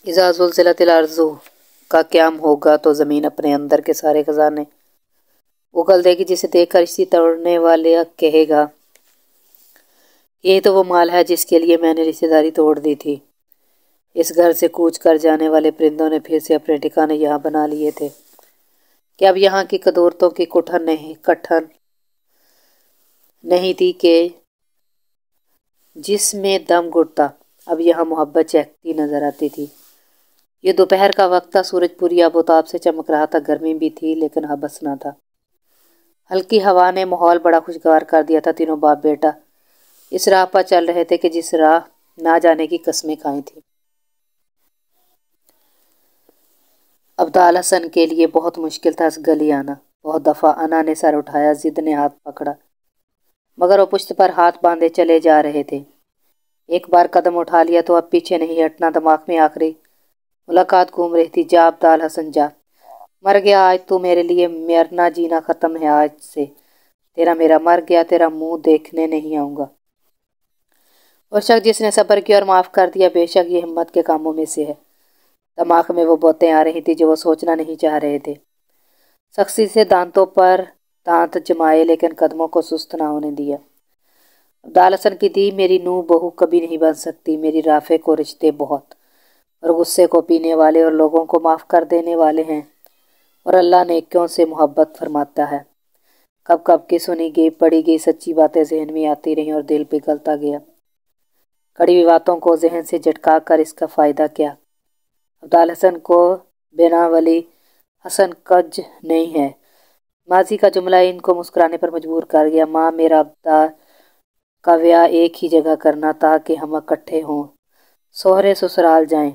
اذا زلزلت الارض کا قیام ہوگا تو زمین اپنے اندر کے سارے خزانے اگل دے گی، جسے دیکھ کر اسی توڑنے والے کہے گا یہی تو وہ مال ہے جس کے لیے میں نے رشتہ داری توڑ دی تھی۔ اس گھر سے کوچ کر جانے والے پرندوں نے پھر سے اپنے ٹھکانے یہاں بنا لیے تھے کہ اب یہاں کی قدورتوں کی کٹھن نہیں تھی کہ جس میں دم گھٹتا، اب یہاں محبت چہکتی نظر آتی تھی۔ یہ دوپہر کا وقت تھا، سورج پوری آب و تاب سے چمک رہا تھا، گرمی بھی تھی لیکن ہبس نہ تھا۔ ہلکی ہوا نے ماحول بڑا خوشگوار کر دیا تھا۔ تینوں باپ بیٹا اس راہ پر چل رہے تھے کہ جس راہ نہ جانے کی قسمیں کھائی تھیں۔ ابدال حسن کے لیے بہت مشکل تھا اس گلی آنا۔ بہت دفعہ انا نے سر اٹھایا، ضد نے ہاتھ پکڑا، مگر وہ پشت پر ہاتھ باندھے چلے جا رہے تھے۔ ایک بار قدم اٹھا لیا تو اب پیچھے نہیں ہٹنا۔ دماغ میں آخری ملاقات گھوم رہی تھی، جا ابدال حسن جا، مر گیا آج تو میرے لیے، مرنا جینا ختم ہے آج سے، تیرا میرا مر گیا، تیرا منہ دیکھنے نہیں آؤں گا۔ اور شخص جس نے صبر کیا اور معاف کر دیا، بے شک یہ ہمت کے کاموں میں سے ہے۔ دماغ میں وہ باتیں آ رہی تھی جو وہ سوچنا نہیں چاہ رہے تھے۔ سختی سے دانتوں پر دانت جمائے لیکن قدموں کو سست نہ ہونے دیا۔ ابدال حسن کی تھی، میری نوح بہو کبھی نہیں بن سکتی، میری رافع کو رشتے بہت اور غصے کو پینے والے اور لوگوں کو معاف کر دینے والے ہیں، اور اللہ نیکیوں سے محبت فرماتا ہے۔ کب کب کی سنی گئی پڑھی گئی سچی باتیں ذہن میں آتی رہیں اور دل پگھلتا گیا۔ کڑی ہوئی باتوں کو ذہن سے جھٹکا کر اس کا فائدہ کیا؟ ابدال حسن کو بنا ولی حسن کج نہیں ہے۔ ماضی کا جملہ ان کو مسکرانے پر مجبور کر گیا۔ ماں، میرا ابدال کا بیاہ ایک ہی جگہ کرنا تاکہ ہم اکٹھے ہوں، سوہرے سسرال جائیں،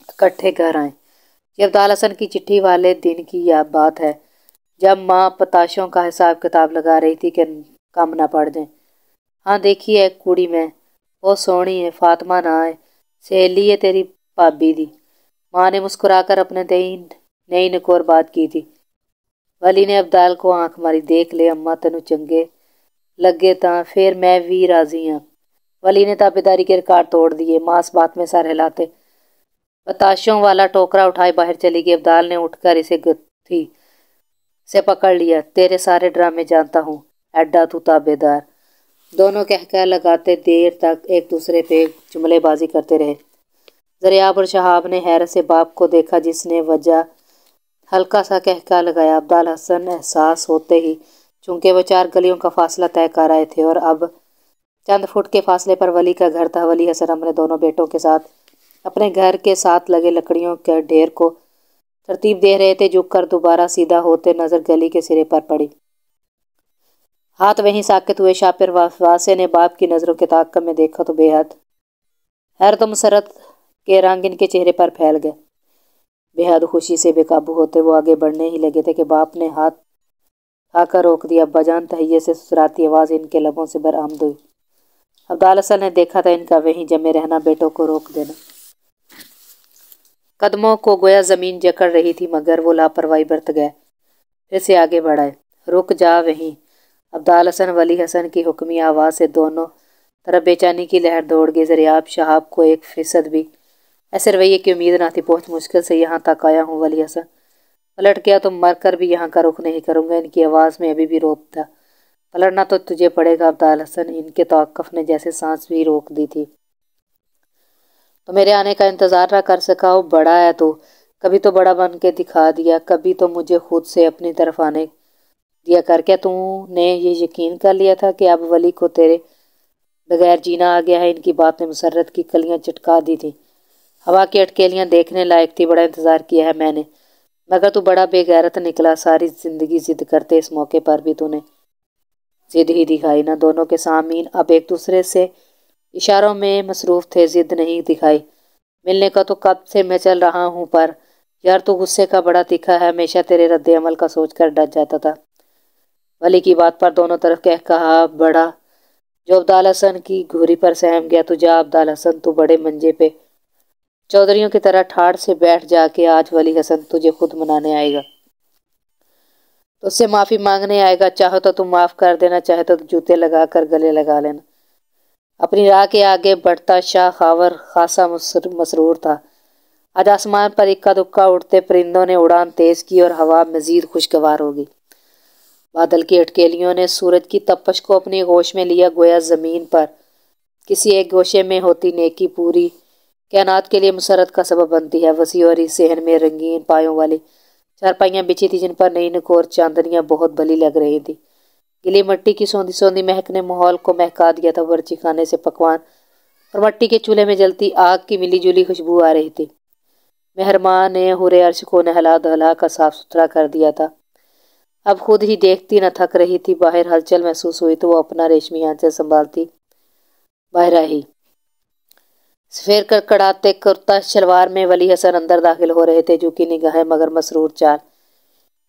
اکٹھے گھر آئیں۔ یہ ابدال حسن کی چٹھی والے دن کی بات ہے، جب ماں پتاشوں کا حساب کتاب لگا رہی تھی کہ کم نہ پڑ جائیں۔ ہاں دیکھی ہے کڑی میں، بہت سونی ہے، فاطمہ نہ ہے، سہیلی ہے تیری بھابی دی۔ ماں نے مسکرا کر اپنے نئی نکور بات کی تھی۔ ولی نے ابدال کو آنکھ ماری، دیکھ لے اماں تینوں چنگے لگے تاں پھر میں بھی راضی ہاں۔ ولی نے تابیداری کے ریکارڈ توڑ دیے۔ ماں اس بات میں سر ہلاتے بتاشوں والا ٹوکرا اٹھائے باہر چلی گئی۔ ابدال نے اٹھ کر اسے گتھی سے پکڑ لیا۔ تیرے سارے ڈرامے جانتا ہوں، ایڈا تو تابیدار۔ دونوں کہہ لگاتے دیر تک ایک دوسرے پہ جملے بازی کرتے رہے۔ زریاب اور شہاب نے حیرت سے باپ کو دیکھا، جس نے وجہ ہلکا سا کہہ لگایا۔ ابدال حسن احساس ہوتے ہی، چونکہ وہ 4 گلیوں کا فاصلہ طے کر آئے تھے اور اب چند فٹ کے فاصلے پر ولی کا گھر تھا، ولی حسن اپنے دونوں بیٹوں کے ساتھ اپنے گھر کے ساتھ لگے لکڑیوں کے ڈھیر کو ترتیب دے رہے تھے۔ جھک کر دوبارہ سیدھا ہوتے نظر گلی کے سرے پر پڑی۔ ہاتھ وہیں ساکت ہوئے۔ شاپر واسے نے باپ کی نظروں کے تعاقب میں دیکھا تو بے حد حیرت و مسرت کے رنگ ان کے چہرے پر پھیل گئے۔ بے حد خوشی سے بے قابو ہوتے وہ آگے بڑھنے ہی لگے تھے کہ باپ نے ہاتھ اٹھا کر روک دیا۔ ابا جان، تہیے سے سسراتی آواز ان کے لبوں سے برآمد ہوئی۔ ابدال حسن نے دیکھا تھا ان کا وہیں جمے رہنا، بیٹوں کو روک دینا۔ قدموں کو گویا زمین جکڑ رہی تھی، مگر وہ لاپرواہی برت گئے، پھر سے آگے بڑھائے۔ رک جا وہیں۔ ابدال حسن ولی حسن کی حکمی آواز سے دونوں طرف بے چینی کی لہر دوڑ گئی۔ زریاب شہاب کو 1% بھی ایسے رویے کی امید نہ تھی۔ بہت مشکل سے یہاں تک آیا ہوں ولی حسن، پلٹ گیا تو مر کر بھی یہاں کا رخ نہیں کروں گا۔ ان کی آواز میں ابھی بھی روب تھا۔ پلٹنا تو تجھے پڑے گا ابدال حسن۔ ان کے توقف نے جیسے سانس بھی روک دی تھی۔ تو میرے آنے کا انتظار نہ کر سکا؟ وہ بڑا ہے تو کبھی تو بڑا بن کے دکھا دیا، کبھی تو مجھے خود سے اپنی طرف آنے دیا کر۔ کیا تو نے یہ یقین کر لیا تھا کہ اب ولی کو تیرے بغیر جینا آ گیا ہے؟ ان کی بات نے مسرت کی کلیاں چٹکا دی تھی۔ ہوا کی اٹکیلیاں دیکھنے لائق تھی۔ بڑا انتظار کیا ہے میں نے، مگر تو بڑا بے غیرت نکلا۔ ساری زندگی ضد کرتے، اس موقع پر بھی تو نے ضد ہی دکھائی نا۔ دونوں کے سامعین اب ایک دوسرے سے اشاروں میں مصروف تھے۔ ضد نہیں دکھائی، ملنے کا تو کب سے میں چل رہا ہوں، پر یار تو غصے کا بڑا تیکھا ہے، ہمیشہ تیرے رد عمل کا سوچ کر ڈر جاتا تھا۔ ولی کی بات پر دونوں طرف کہا بڑا جو ابدال حسن کی گھوری پر سہم گیا۔ تو جا ابدال حسن، تو بڑے منجے پہ چودھریوں کی طرح ٹھاڑ سے بیٹھ جا کے آج ولی حسن تجھے خود منانے آئے گا، تو اس سے معافی مانگنے آئے گا۔ چاہو تو تم معاف کر دینا، چاہے تو جوتے لگا کر گلے لگا لینا۔ اپنی راہ کے آگے بڑھتا شاہ خاور خاصا مسرور تھا۔ آج آسمان پر اکا دکا اڑتے پرندوں نے اڑان تیز کی اور ہوا مزید خوشگوار ہوگی۔ بادل کی اٹکیلیوں نے سورج کی تپش کو اپنی گوش میں لیا، گویا زمین پر کسی ایک گوشے میں ہوتی نیکی پوری کائنات کے لیے مسرت کا سبب بنتی ہے۔ وسیع اور اس صحن میں رنگین پایوں والی چارپائیاں بچھی تھی جن پر نئی نکور چاندنیاں بہت بھلی لگ رہی تھی۔ گلی مٹی کی سوندھی سوندھی مہک نے ماحول کو مہکا دیا تھا۔ ورچی خانے سے پکوان اور مٹی کے چولہے میں جلتی آگ کی ملی جلی خوشبو آ رہی تھی۔ مہرماں نے حورِ عرش کو نہلا دھلا کر صاف ستھرا کر دیا تھا۔ اب خود ہی دیکھتی نہ تھک رہی تھی۔ باہر ہلچل محسوس ہوئی تو وہ اپنا ریشمی آنچل سنبھالتی باہر آئی۔ سفید کڑکڑاتے کرتا شلوار میں ولی حسن اندر داخل ہو رہے تھے، جھکی نگاہیں مگر مسرور چال۔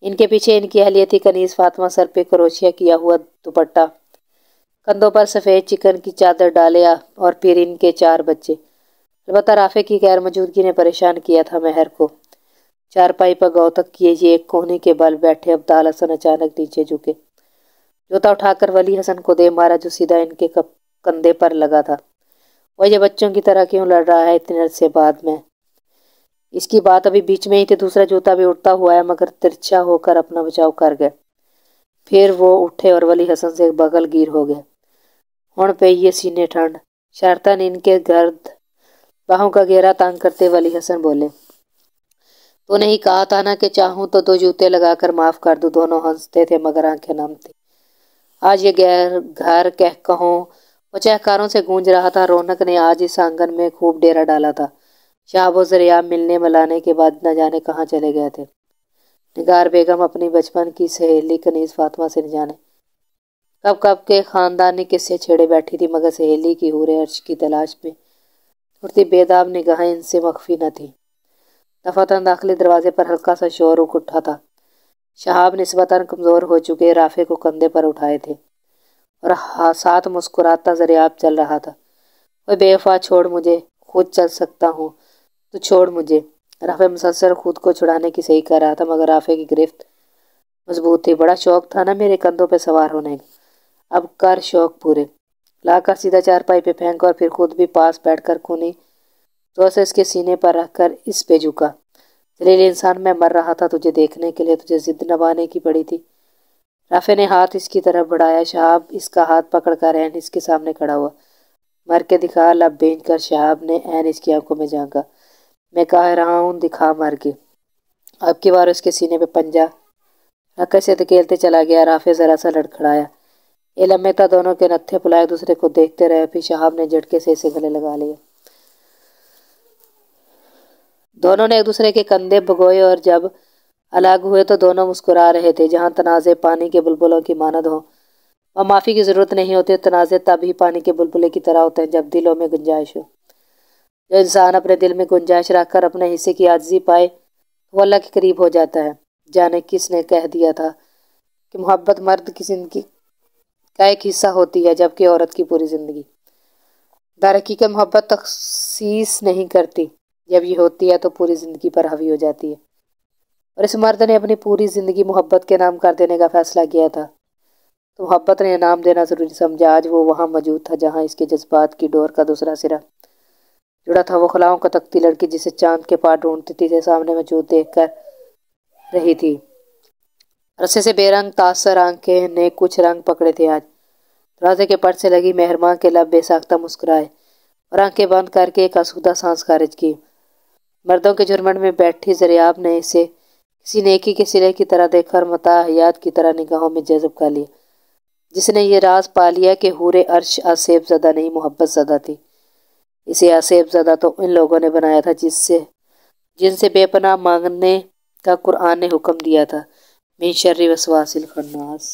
ان کے پیچھے ان کی اہلیہ تھی کنیز فاطمہ، سر پہ کروشیا کیا ہوا دوپٹہ، کندھوں پر سفید چکن کی چادر ڈالے، اور پھر ان کے 4 بچے۔ البتہ رافع کی غیر موجودگی نے پریشان کیا تھا مہر کو۔ چارپائی پر گاؤ تک کیے یہ ایک کوہنی کے بل بیٹھے ابدال حسن اچانک نیچے جھکے، جوتا اٹھا کر ولی حسن کو دے مارا جو سیدھا ان کے کندھے پر لگا تھا۔ وہ یہ بچوں کی طرح کیوں لڑ رہا ہے اتنے عرصے بعد میں؟ اس کی بات ابھی بیچ میں ہی تھی، دوسرا جوتا بھی اٹھتا ہوا ہے مگر ترچھا ہو کر اپنا بچاؤ کر گئے۔ پھر وہ اٹھے اور ولی حسن سے بغل گیر ہو گئے۔ ہون پہ یہ سینے ٹھنڈ، شرطاً ان کے گرد باہوں کا گھیرا تنگ کرتے ولی حسن بولے، تو نے ہی کہا تھا نا کہ چاہوں تو 2 جوتے لگا کر معاف کر دوں۔ دونوں ہنستے تھے مگر آنکھیں نم تھیں۔ آج یہ گھر کہوں و چہکاروں سے گونج رہا تھا۔ رونق نے آج اس آنگن میں خوب ڈیرا ڈالا تھا۔ شہاب و ضریاب ملنے ملانے کے بعد نہ جانے کہاں چلے گئے تھے۔ نگار بیگم اپنی بچپن کی سہیلی کنیز فاطمہ سے نہ جانے کب کب کے خاندانی قصے چھیڑے بیٹھی تھی، مگر سہیلی کی حورِ عرش کی تلاش میں اٹھتی بیداب نگاہیں ان سے مخفی نہ تھیں۔ دفعتاً داخلی دروازے پر ہلکا سا شور اٹھا تھا۔ شہاب نسبتاً کمزور ہو چکے رافع کو کندھے پر اٹھائے تھے اور ساتھ مسکراتا ضریاب چل رہا تھا۔ وہ بے وفا، چھوڑ مجھے، خود چل سکتا ہوں، تو چھوڑ مجھے۔ رافع مسلسل خود کو چھڑانے کی صحیح کر رہا تھا مگر رافع کی گرفت مضبوط تھی۔ بڑا شوق تھا نا میرے کندھوں پہ سوار ہونے کا، اب کر شوق پورے۔ لا کر سیدھا چارپائی پہ پھینک اور پھر خود بھی پاس بیٹھ کر کونی تو اسے اس کے سینے پر رکھ کر اس پہ جھکا۔ ذلیل انسان، میں مر رہا تھا تجھے دیکھنے کے لیے، تجھے ضد نبھانے کی پڑی تھی۔ رافع نے ہاتھ اس کی طرف بڑھایا۔ شہاب اس کا ہاتھ پکڑ کر عین اس کے سامنے کھڑا ہوا۔ مر کے دکھا، لب بھینج کر شہاب نے عین اس کی آنکھوں میں جھانکا۔ میں کہہ رہا ہوں دکھا مر کے۔ اب کی بار اس کے سینے پہ پنجہ رکھ سے دھکیلتے چلا گیا۔ رافع ذرا سا لڑکھڑایا۔ یہ لمحے تا دونوں کے نتھے پلا ایک دوسرے کو دیکھتے رہے، پھر شہاب نے جھٹکے سے اسے گلے لگا لیا۔ دونوں نے ایک دوسرے کے کندھے بھگوئے اور جب الگ ہوئے تو دونوں مسکرا رہے تھے۔ جہاں تنازع پانی کے بلبلوں کی مانند ہوں وہاں معافی کی ضرورت نہیں ہوتی۔ تنازع تب ہی پانی کے بلبلے کی طرح ہوتے ہیں جب دلوں میں گنجائش ہو۔ جو انسان اپنے دل میں گنجائش رکھ کر اپنے حصے کی عاجزی پائے وہ اللہ کے قریب ہو جاتا ہے۔ جانے کس نے کہہ دیا تھا کہ محبت مرد کی زندگی کا ایک حصہ ہوتی ہے جبکہ عورت کی پوری زندگی۔ در حقیقت محبت تخصیص نہیں کرتی، جب یہ ہوتی ہے تو پوری زندگی پر حاوی ہو جاتی ہے، اور اس مرد نے اپنی پوری زندگی محبت کے نام کر دینے کا فیصلہ کیا تھا تو محبت نے انعام دینا ضروری سمجھا۔ آج وہ وہاں موجود تھا جہاں اس کے جذبات کی ڈور کا دوسرا سرا جڑا تھا۔ وہ خلاؤں کو تکتی لڑکی جسے چاند کے پار ڈھونڈتی تھی سامنے موجود دیکھ کر رہی تھی۔ رسے سے بے رنگ تاثر آنکھیں نے کچھ رنگ پکڑے تھے آج۔ دروازے کے پٹ سے لگی مہرماں کے لب بے ساختہ مسکرائے اور آنکھیں بند کر کے ایک آسودہ سانس خارج کی۔ مردوں کے جھرمٹ میں بیٹھی ضریاب نے اسے کسی نیکی کے سلے کی طرح دیکھا اور متاع حیات کی طرح نگاہوں میں جذب کر لیا۔ جس نے یہ راز پا لیا کہ حورِ عرش آسیب زدہ نہیں محبت زدہ تھی۔ اسے آسیب زدہ تو ان لوگوں نے بنایا تھا جن سے بے پناہ مانگنے کا قرآن نے حکم دیا تھا۔ من شر وسواس الخناس۔